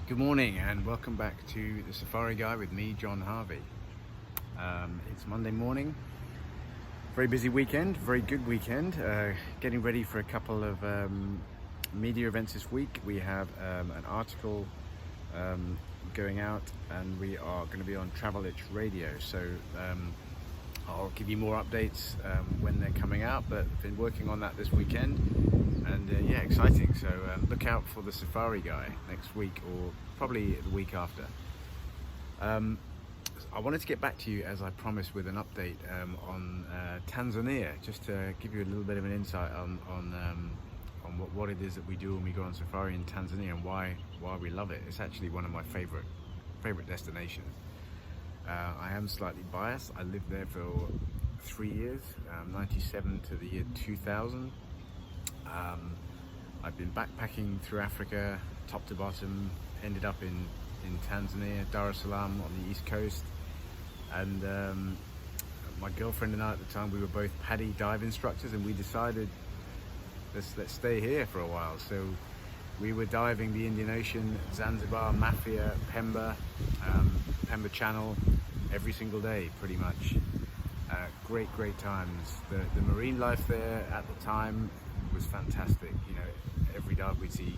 Good morning and welcome back to the Safari Guy with me, John Harvey. It's Monday morning, very busy weekend, very good weekend. Getting ready for a couple of media events this week. We have an article going out and we are going to be on Travel Itch Radio. So I'll give you more updates when they're coming out, but I've been working on that this weekend. And yeah, exciting. So look out for the Safari Guy next week or probably the week after. I wanted to get back to you, as I promised, with an update on Tanzania, just to give you a little bit of an insight on what it is that we do when we go on safari in Tanzania and why we love it. It's actually one of my favorite destinations. I am slightly biased. I lived there for 3 years, 97 to the year 2000. I've been backpacking through Africa, top to bottom, ended up in Tanzania, Dar es Salaam on the east coast, and my girlfriend and I at the time, we were both PADI dive instructors, and we decided let's stay here for a while. So we were diving the Indian Ocean, Zanzibar, Mafia, Pemba Channel every single day pretty much. Great times. The marine life there at the time was fantastic. You know, every dive we'd see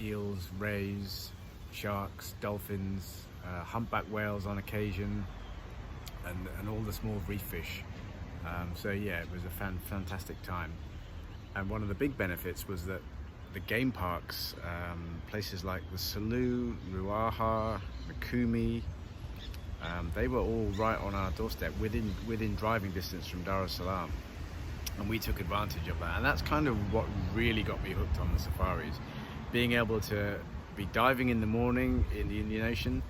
eels, rays, sharks, dolphins, humpback whales on occasion, and all the small reef fish. So yeah, it was a fantastic time. And one of the big benefits was that the game parks, places like the Selous, Ruaha, Mikumi, they were all right on our doorstep, within driving distance from Dar es Salaam. And we took advantage of that, and that's kind of what really got me hooked on the safaris. Being able to be diving in the morning in the Indian Ocean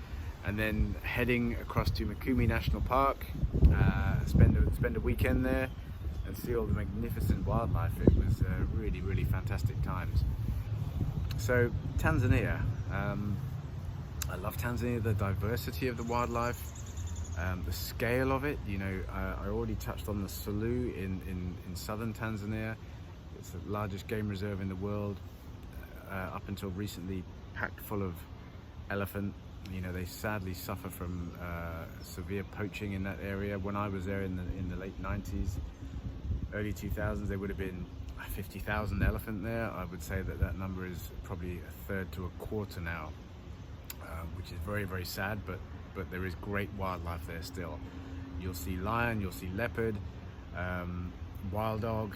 and then heading across to Mikumi National Park, spend a weekend there and see all the magnificent wildlife. It was really fantastic times. So Tanzania, I love Tanzania, the diversity of the wildlife, the scale of it. You know, I already touched on the Selous in southern Tanzania. It's the largest game reserve in the world, up until recently packed full of elephant. You know, they sadly suffer from severe poaching in that area. When I was there in the late 90s, early 2000s, there would have been 50,000 elephant there. I would say that number is probably a third to a quarter now, which is very sad, but there is great wildlife there still. You'll see lion, you'll see leopard, wild dog,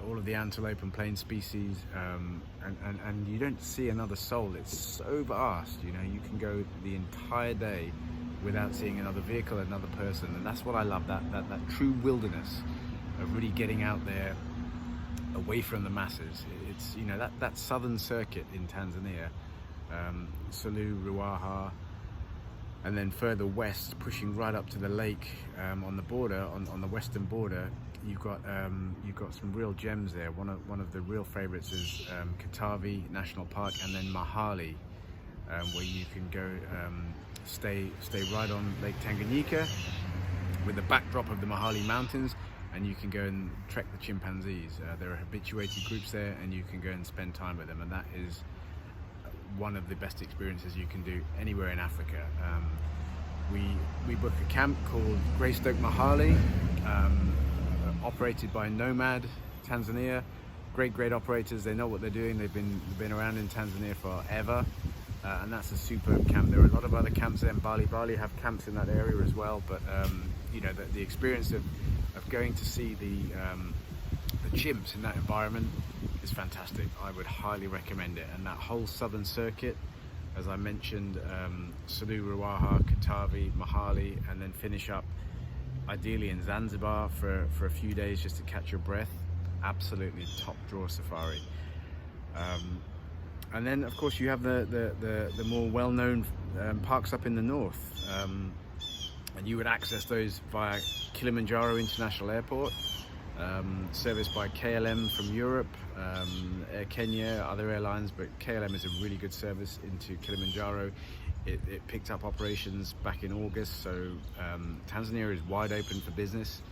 all of the antelope and plain species, and you don't see another soul. It's so vast. You know, you can go the entire day without seeing another vehicle, another person, and that's what I love, that true wilderness of really getting out there away from the masses. It's, you know, that southern circuit in Tanzania, Selous, Ruaha, and then further west, pushing right up to the lake, on the border, on the western border, you've got some real gems there. One of the real favorites is Katavi National Park, and then Mahali, where you can go stay right on Lake Tanganyika with the backdrop of the Mahali Mountains, and you can go and trek the chimpanzees. There are habituated groups there, and you can go and spend time with them, and that is one of the best experiences you can do anywhere in Africa. We booked a camp called Greystoke Mahali, operated by Nomad Tanzania. Great operators. They know what they're doing. They've been around in Tanzania forever, and that's a superb camp. There are a lot of other camps there in Bali. Bali have camps in that area as well, but you know, the experience of going to see the chimps in that environment is fantastic. I would highly recommend it. And that whole southern circuit, as I mentioned, Selous, Ruaha, Katavi, Mahali, and then finish up ideally in Zanzibar for a few days just to catch your breath. Absolutely top draw safari. And then of course you have the more well-known parks up in the north, and you would access those via Kilimanjaro International Airport, serviced by KLM from Europe, Air Kenya, other airlines, but KLM is a really good service into Kilimanjaro. It picked up operations back in August, so Tanzania is wide open for business.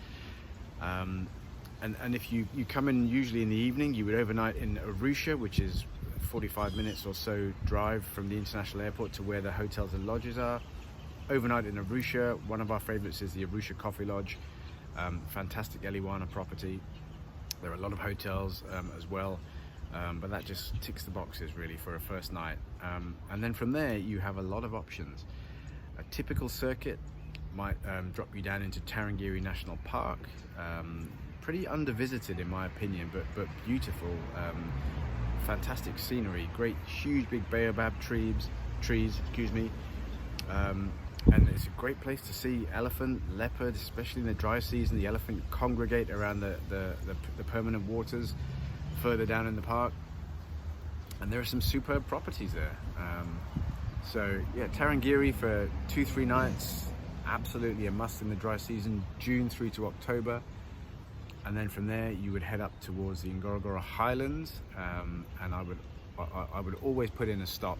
And if you come in usually in the evening, you would overnight in Arusha, which is 45 minutes or so drive from the international airport to where the hotels and lodges are. Overnight in Arusha. One of our favorites is the Arusha Coffee Lodge. Fantastic Eliwana property. There are a lot of hotels as well, but that just ticks the boxes really for a first night. And then from there you have a lot of options. A typical circuit might drop you down into Tarangire National Park. Pretty undervisited in my opinion, but beautiful. Fantastic scenery, great huge big baobab trees, excuse me. And it's a great place to see elephant, leopard, especially in the dry season. The elephant congregate around the permanent waters further down in the park. And there are some superb properties there. So yeah, Tarangire for 2-3 nights, absolutely a must in the dry season, June through to October. And then from there you would head up towards the Ngorongoro Highlands, and I would always put in a stop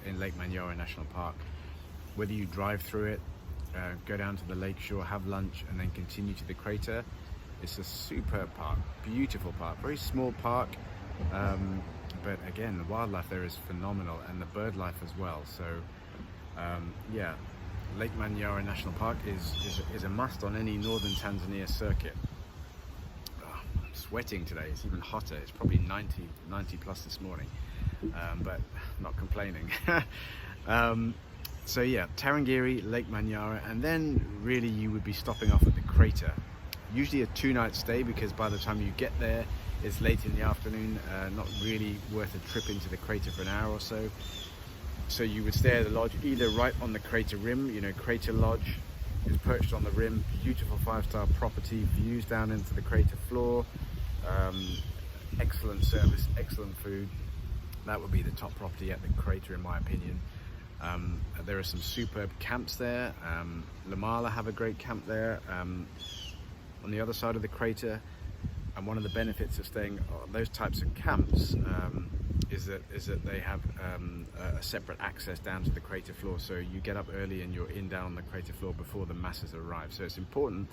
in Lake Manyara National Park. Whether you drive through it, go down to the lake shore, have lunch, and then continue to the crater. It's a superb park, beautiful park, very small park, but again, the wildlife there is phenomenal, and the bird life as well. So yeah, Lake Manyara National Park is a must on any northern Tanzania circuit. Oh, I'm sweating today, it's even hotter, it's probably 90 plus this morning, but not complaining. So yeah, Tarangire, Lake Manyara, and then really you would be stopping off at the crater. Usually a 2-night stay, because by the time you get there, it's late in the afternoon, not really worth a trip into the crater for an hour or so. So you would stay at the lodge, either right on the crater rim, you know, Crater Lodge is perched on the rim, beautiful 5-star property, views down into the crater floor, excellent service, excellent food. That would be the top property at the crater in my opinion. There are some superb camps there. Lamala have a great camp there on the other side of the crater, and one of the benefits of staying on those types of camps is that they have a separate access down to the crater floor, so you get up early and you're down on the crater floor before the masses arrive. So it's important